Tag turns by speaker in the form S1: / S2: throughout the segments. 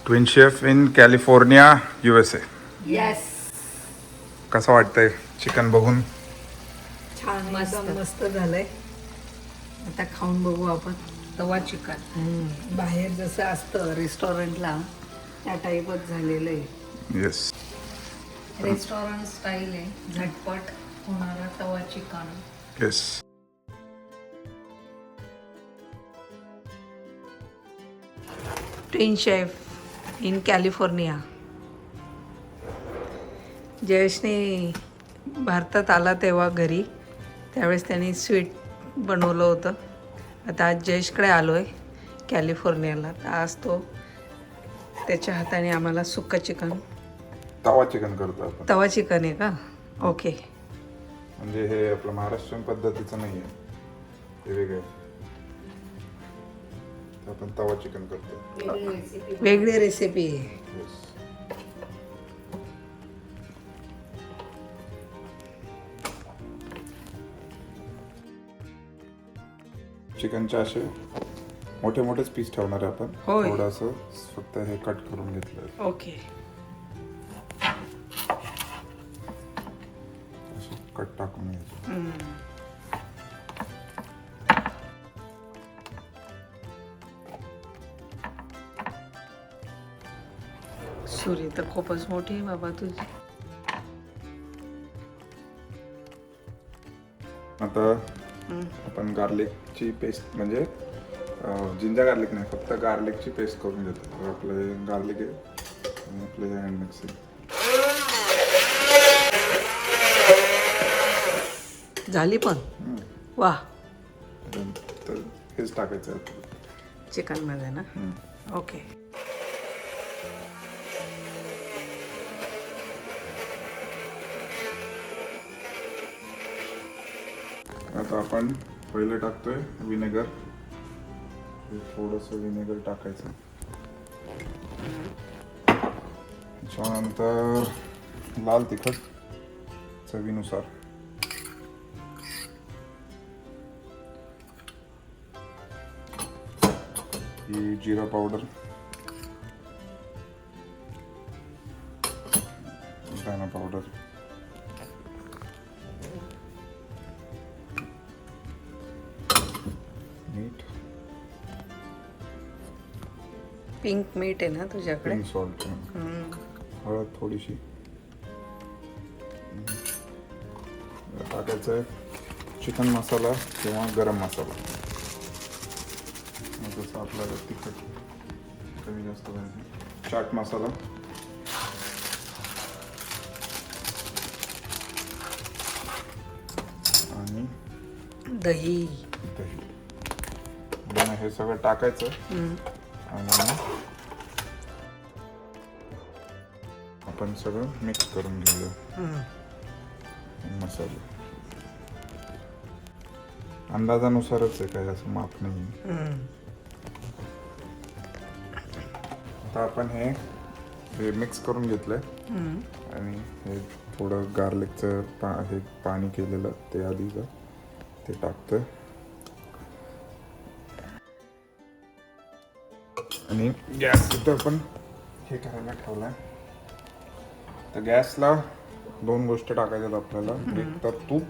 S1: Twin chef in California USA.
S2: Yes.
S1: कसं वाटतंय chicken बघून?
S2: छान, एकदम मस्त झालंय. आता खाऊन बघू आपण.
S3: तवा चिकन
S2: बाहेर जसं असतं रेस्टॉरंटला त्या टाईपच झालेलं आहे.
S1: येस.
S3: रेस्टॉरंट स्टाईल आहे, झटपट होणारा तवा chicken.
S1: Yes.
S2: Twin chef in California. जयेशने भारतात आला तेव्हा घरी, त्यावेळेस त्यांनी स्वीट बनवलं होतं. आता आज जयेशकडे आलो आहे कॅलिफोर्नियाला, तर आज तो त्याच्या हाताने आम्हाला सुक्का चिकन,
S1: तवा चिकन करतो आपण.
S2: तवा चिकन आहे का? ओके.
S1: म्हणजे हे आपलं महाराष्ट्रीयन पद्धतीचं नाही आहे, हे वेगळं आहे. तर आपण तवा चिकन करतो.
S2: वेगळी रेसिपी आहे.
S1: येस. चिकनचे असे मोठे मोठेच पीस ठेवणार आहे आपण.
S2: होय.
S1: थोडंसं फक्त हे कट करून घेतलं.
S2: ओके.
S1: असं कट टाकून घ्यायचं.
S2: सुरी तर खूपच मोठी आहे बाबा तुझी.
S1: आता आपण गार्लिकची पेस्ट, म्हणजे जिंजर गार्लिक नाही, फक्त गार्लिकची पेस्ट करून घेतो. तर आपलं गार्लिक आहे आणि आपलं हे हँड मिक्स आहे.
S2: झाली पण. वा.
S1: तर हेच टाकायचं आहे.
S2: चिकनमध्ये ना? ओके.
S1: आता आपण पहिले टाकतोय विनेगर. थोडंसं विनेगर टाकायचं. त्याच्यानंतर लाल तिखट चवीनुसार. ही जिरा पावडर, धना पावडर, मीठ,
S2: पिंक मीठ आहे ना तुझ्याकडे?
S1: पिंक सॉल्ट, हळद थोडीशी टाकायचं आहे. चिकन मसाला किंवा गरम मसाला, जसं आपल्याला तिखट कमी जास्त पाहिजे. चाट मसाला, आणि
S2: दही.
S1: दही. मग हे सगळं टाकायचं आणि आपण सगळं मिक्स करून घेऊया. मसाले अंदाजानुसारच आहे, काही असं माप नाही. आता आपण हे मिक्स करून घेतलंय आणि हे थोडं गार्लिकचं हे पाणी केलेलं ते आधीच ते टाकतोय. आणि गॅस इथं आपण हे करायला ठेवलाय. तर गॅसला 2 गोष्टी टाकायच्यात आपल्याला. एक तर तूप,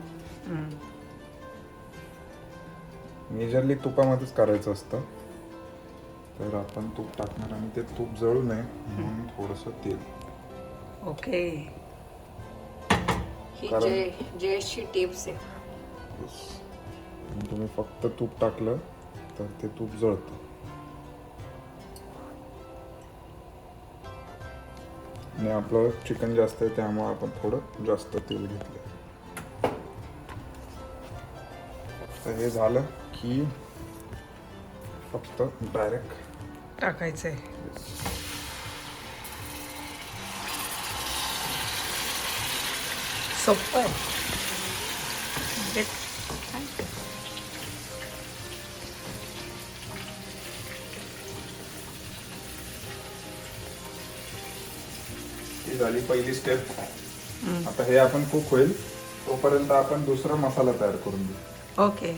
S1: मेजरली तुपामध्येच करायचं असतं. तर आपण तूप टाकणार आणि ते तूप जळू नये म्हणून थोडंसं तेल.
S2: ओके.
S3: ही
S1: कारण-
S3: जयेशची टिप्स आहे.
S1: आणि तुम्ही फक्त तूप टाकलं तर ते तूप जळतं. आणि आपलं चिकन जास्त आहे त्यामुळे आपण थोडं जास्त तेल घेतलं. तर हे झालं की फक्त डायरेक्ट
S2: टाकायचंय. सोपं आहे.
S1: ही झाली पहिली स्टेप. आता हे आपण कुक होईल तोपर्यंत आपण दुसरा मसाला तयार करून घेऊ.
S2: ओके.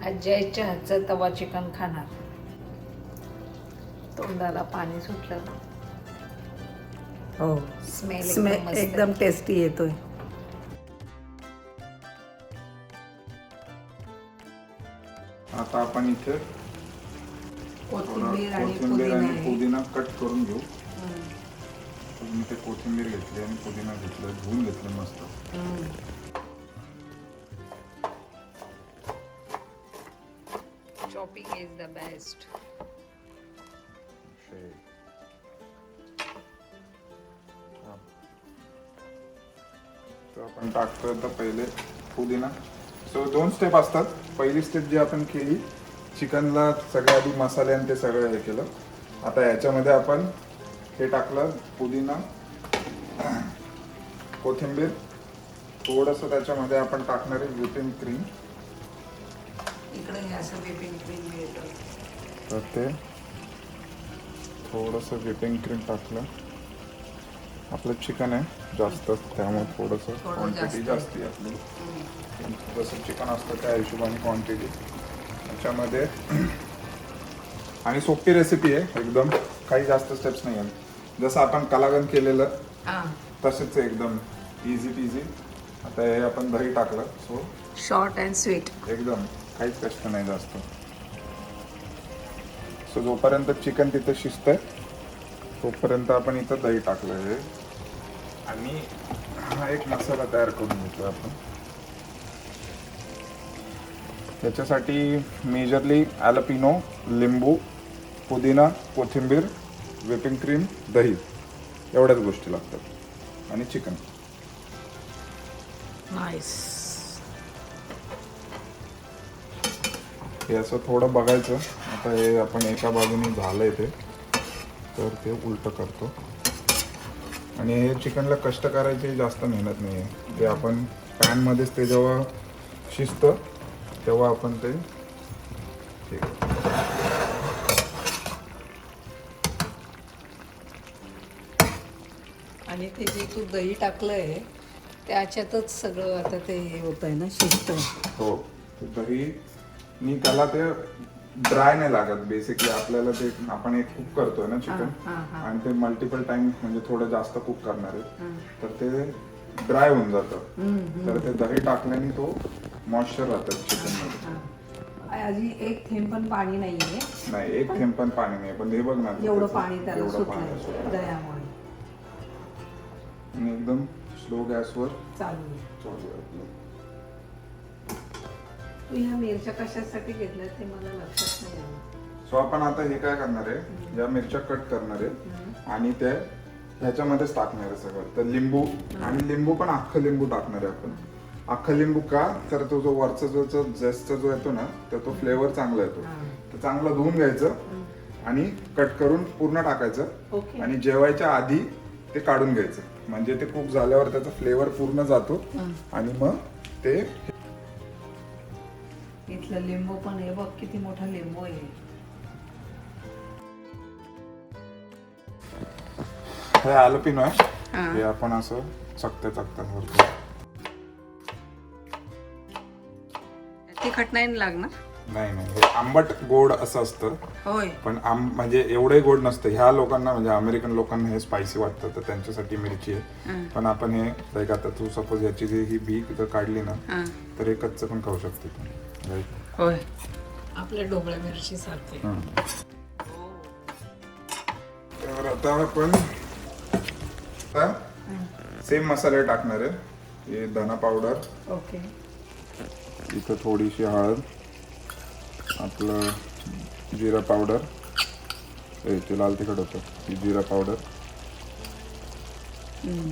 S3: आज जयच्या हातचं तवा चिकन खाणार. तोंडाला पाणी सुटलं.
S2: हो
S3: स्मेल
S2: स्मेल एकदम टेस्टी येतोय.
S1: आता आपण इथे
S2: कोथिंबीर आणि
S1: कोथिंबीर आणि
S2: पुदिना आहे.
S1: पुदिना कट करून घेऊ. मी ते कोथिंबीर घेतली आणि पुदिना घेतलं, धुवून घेतलं मस्त.
S3: Chopping is the best.
S1: तर आपण टाकतोय तर पहिले पुदिना. सो 2 स्टेप असतात. पहिली स्टेप जी आपण केली, चिकनला सगळ्या आधी मसाले आणि ते सगळं हे केलं. आता याच्यामध्ये आपण हे टाकलं, पुदिना, कोथिंबीर, थोडंसं त्याच्यामध्ये आपण टाकणार आहे व्हिपिंग क्रीम.
S2: इकडे हे असं व्हिपिंग क्रीम मिळतं.
S1: तर ते थोडंसं व्हिपिंग क्रीम टाकलं. आपलं चिकन आहे जास्त, त्यामुळे थोडंसं क्वांटिटी जास्त आहे आपली. जसं चिकन असतं त्या हिशोबाने क्वांटिटी त्याच्यामध्ये. आणि सोपी रेसिपी आहे एकदम, काही जास्त स्टेप्स नाही आहेत. जसं आपण कलागन केलेलं तसेच एकदम इझी पिझी. आता हे आपण दही टाकलं, सो
S2: शॉर्ट अँड स्वीट.
S1: एकदम काहीच कष्ट नाही जास्त. सो जोपर्यंत चिकन तिथं शिजतंय तोपर्यंत आपण इथं दही टाकलं आहे. आणि हा एक मसाला तयार करून घेतो आपण. त्याच्यासाठी मेजरली ॲलपिनो, लिंबू, पुदिना, कोथिंबीर, व्हिपिंग क्रीम, दही एवढ्याच गोष्टी लागतात आणि चिकन.
S2: नाईस.
S1: हे असं थोडं बघायचं. आता हे आपण एका बाजूने झालंय ते, तर ते उलटं करतो. आणि हे चिकनला कष्ट करायची जास्त मेहनत नाही आहे. ते आपण पॅनमध्येच ते जेव्हा शिजतं तेव्हा आपण ते
S2: आणि ते जे तू दही टाकलंय त्याच्यातच सगळं आता ते होत आहे ना, शिजतंय.
S1: हो, ते दही मी त्याला ते ड्राय नाही लागत. बेसिकली आपल्याला ते आपण एक कुक करतोय ना चिकन, आणि ते मल्टिपल टाइम म्हणजे थोडं जास्त कुक करणार आहे, तर ते ड्राय होऊन जातं. तर ते दही टाकल्याने तो मॉइश्चर राहतं चिकन मध्ये.
S2: अजून एक थेंब पण पाणी नाहीये.
S1: नाही, एक थेंब पण पाणी नाही. पण हे बघ ना,
S2: एवढं पाणी त्याला
S1: एवढं पाणी
S2: सुटलंय
S1: सुटलंय.
S2: दह्यामुळे.
S1: आणि एकदम स्लो गॅसवर
S2: चालू आहे.
S1: चालू आहे आपलं.
S2: तू ह्या मिरच्या कशासाठी घेतल्या ते मला लक्षात नाही आलं.
S1: सो आपण आता हे काय करणार आहे, या मिरच्या कट करणार आहे आणि ते ह्याच्यामध्येच टाकणार आहे सगळं. तर लिंबू, आणि लिंबू पण अख्खं लिंबू टाकणार आहे आपण. अख्खं लिंबू का, तर तो जो वरचा जो जेस्टचा जो येतो ना, तर तो फ्लेवर चांगला येतो. तर चांगलं धुवून घ्यायचं आणि कट करून पूर्ण टाकायचं.
S2: ओके.
S1: आणि जेवायच्या आधी ते काढून घ्यायचं, म्हणजे ते कुक झाल्यावर त्याचा फ्लेवर पूर्ण जातो. आणि मग ते
S2: इथलं लिंबू पण हे बघ किती मोठा लिंबू आहे.
S1: हे ॲलपिनो आहे, हे आपण असं चकत्या
S2: तिखट नाही लागणार.
S1: नाही, हे आंबट गोड असं असतं.
S2: होय.
S1: पण म्हणजे एवढे गोड नसतं. ह्या लोकांना म्हणजे अमेरिकन लोकांना हे स्पायसी वाटतं, तर त्यांच्यासाठी मिरची आहे. पण आपण हे लाईक आता तू सपोज याची जी ही बी जर काढली ना, तर हे कच्चं पण खाऊ शकते तू.
S2: होय.
S3: आपल्या ढोबळ्या मिरची सारखे.
S1: तर आता आपण सेम मसाले टाकणार आहे. हे धना पावडर,
S2: ओके.
S1: इथं थोडीशी हळद, आपलं जिरा पावडर, ते लाल तिखट होतं, ही जिरा पावडर,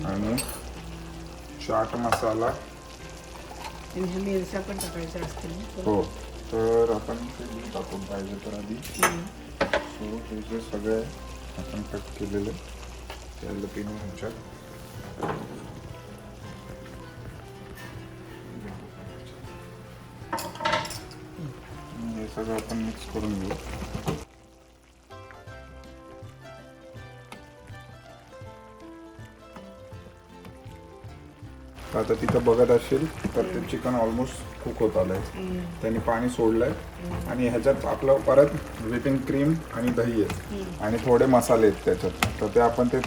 S1: आणि चाट मसाला.
S2: मिरच्या पण टाकायच्या असतील.
S1: हो, तर आपण ते टाकून पाहिजे तर आधी. सो हे जे सगळे आपण कट केलेले ॲलपिनो ह्याच्यात हे सगळं आपण मिक्स करून घेऊ. तर आता तिथं बघत असेल तर ते चिकन ऑलमोस्ट कुक होत आलंय. त्यांनी पाणी सोडलंय आणि ह्याच्यात आपलं परत व्हिपिंग क्रीम आणि दही आहे आणि थोडे मसाले आहेत त्याच्यात. तर ते आपण ते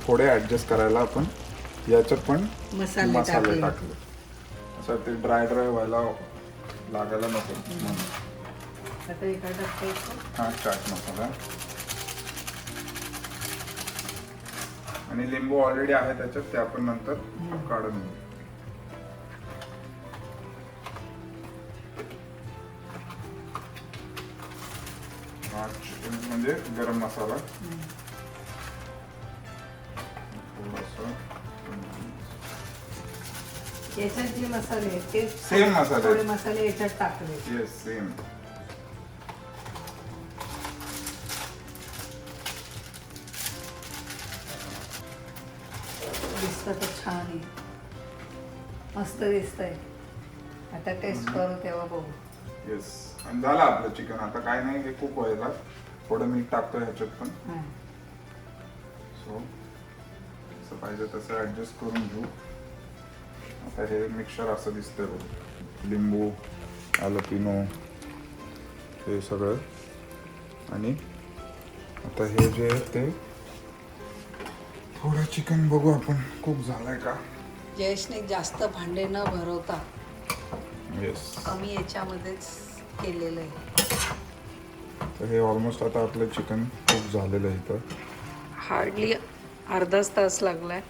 S1: थोडे ॲडजस्ट करायला आपण याच्यात पण मसाले टाकले. असं ते ड्राय व्हायला लागायला नको म्हणून.
S2: आता एका टाकतो
S1: हा चाट मसाला आणि लिंबू ऑलरेडी आहे त्याच्यात, ते आपण नंतर काढून घेऊ. हा चिकन म्हणजे गरम मसाला थोडासा.
S2: याच्यात जे मसाले आहेत ते
S1: सेम मसाले
S2: थोडे मसाले याच्यात टाकले.
S1: Yes same.
S2: दिसतं तर छान आहे, मस्त दिसतंय. आता टेस्ट करू तेव्हा बघू.
S1: येस आणि झालं आपलं चिकन. आता काय नाही, हे कुक व्हायला थोडं मीठ टाकतो ह्याच्यात पण. सो जसं पाहिजे तसं ॲडजस्ट करून घेऊ. आता हे मिक्सचर असं दिसतंय बघ, लिंबू ॲलोपिनो हे सगळं. आणि आता हे जे आहे ते थोडं चिकन बघू आपण कुक झालंय का.
S2: जयेशने जास्त भांडे न भरवता
S1: येस.
S2: कमी याच्यामध्येच केलेलं आहे.
S1: तर हे ऑलमोस्ट आता आपलं चिकन कुक झालेलं आहे इथं.
S2: हार्डली अर्धाच तास लागलाय.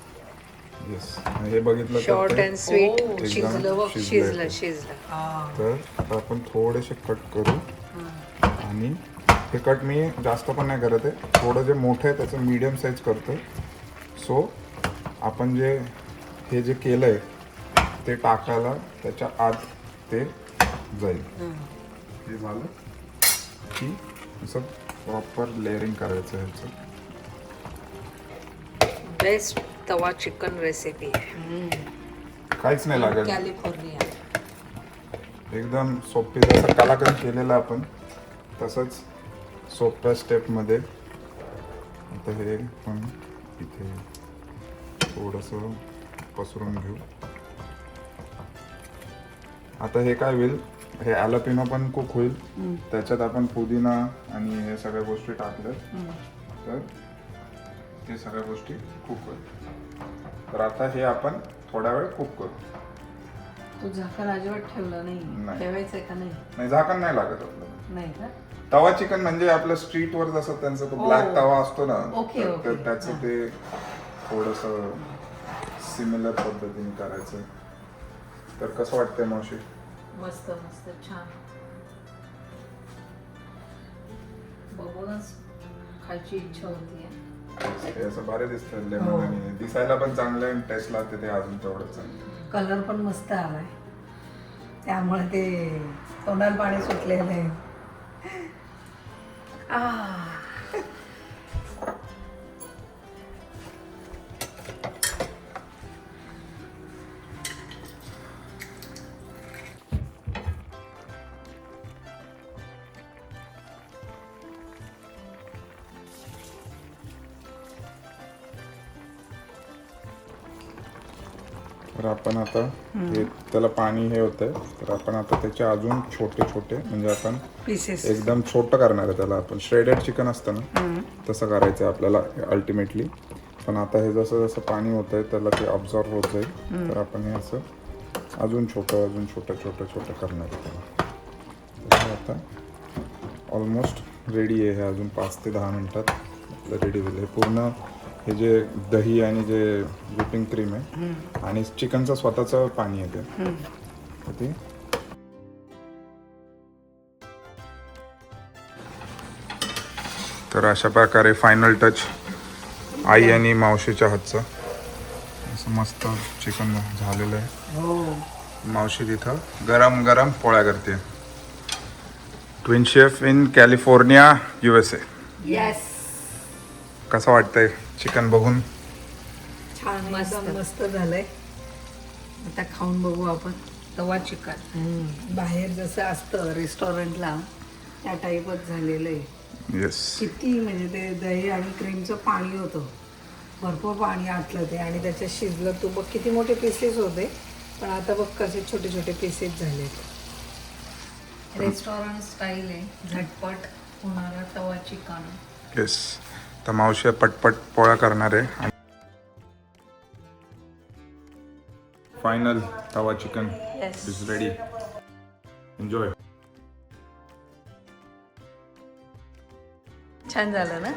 S1: येस हे बघितलं
S2: शॉर्ट
S1: तर
S2: अँड स्वीट.
S1: एकदम
S2: शिजलं बघ,
S1: शिजलंय
S2: शिजलं.
S1: ते. तर आता आपण थोडेसे कट करू आणि हे कट मी जास्त पण नाही करत आहे. थोडं जे मोठं आहे त्याचं मीडियम साईज करतोय. सो आपण जे हे जे केलंय ते टाकायला त्याच्या आत ते जाईल. हे झालं की असं प्रॉपर लेअरिंग करायचं ह्याचं.
S2: बेस्ट तवा चिकन रेसिपी
S1: काहीच नाही लागेल,
S2: कॅलिफोर्निया.
S1: एकदम सोपी. जसं कलाकंद केलेलं आपण तसंच सोप्या स्टेपमध्ये. आता हे पण इथे थोडंसं पसरून घेऊ. आता हे काय होईल, हे ॲलोपिनो पण कुक होईल. त्याच्यात आपण पुदिना आणि हे सगळ्या गोष्टी टाकल्या तर ते सगळ्या गोष्टी कुक होईल. तर आता हे आपण थोडा वेळ कुक करू.
S2: तू झाकण अजिबात ठेवलं नाही, ठेवायचंय का नाही?
S1: नाही झाकण नाही लागत आपल्याला.
S2: नाही का?
S1: तवा चिकन म्हणजे आपलं स्ट्रीटवर जसं त्यांचा तो ब्लॅक तवा असतो ना,
S2: ओके, ओके.
S1: तर त्याचं ते थोडंसं सिमिलर पद्धतीने करायचं. तर कसं वाटतंय मावशी?
S2: मस्त मस्त छान. बघूनच खायची इच्छा होती.
S1: हे असं भारी दिसतं लेमन आणि दिसायला पण चांगलं आणि टेस्टला ते अजून तेवढंच चांगलं.
S2: कलर पण मस्त आलाय, त्यामुळे ते तोंडाला पाणी सुटलेलं आहे.
S1: तर आपण आता हे त्याला पाणी हे होतंय, तर आपण आता त्याचे अजून छोटे छोटे म्हणजे आपण
S2: पीसेस
S1: एकदम छोटं करणार आहे त्याला. आपण श्रेडेड चिकन असतं ना तसं करायचं आपल्याला अल्टिमेटली. पण आता हे जसं जसं पाणी होतंय त्याला ते ऑब्झॉर्व होत जाईल. तर आपण हे असं अजून छोटं छोटं करणार आहे त्याला. तर आता ऑलमोस्ट रेडी आहे. हे अजून 5 ते 10 मिनिटात आपलं रेडी होईल. हे पूर्ण हे जे दही आणि जे व्हिपिंग क्रीम आहे आणि चिकनचं स्वतःचं पाणी आहे ते. तर अशा प्रकारे फायनल टच आई आणि मावशीच्या हातचं असं मस्त चिकन झालेलं आहे. मावशी तिथं गरम गरम पोळ्या करते. Twin chef in California USA.
S2: Yes.
S1: कसं वाटतंय चिकन बघून?
S2: छान, मस्त मस्त झालंय. आता खाऊन बघू आपण. तवा चिकन बाहेर जसं असतं रेस्टॉरंटला त्या टाईपच झालेलं आहे.
S1: येस.
S2: किती म्हणजे ते दही आणि क्रीमचं पाणी होतं भरपूर पाणी आटलं ते आणि त्याच्यात शिजलं. तू बघ किती मोठे पीसेस होते, पण आता बघ कसे छोटे छोटे पीसेस झाले. रेस्टॉरंट स्टाईल आहे, झटपट होणारा तवा चिकन.
S1: येस, तर मावशी पटपट पोळ्या करणार आहे. फायनल तवा chicken
S2: Yes.
S1: Is ready. Enjoy.
S2: छान झालं ना.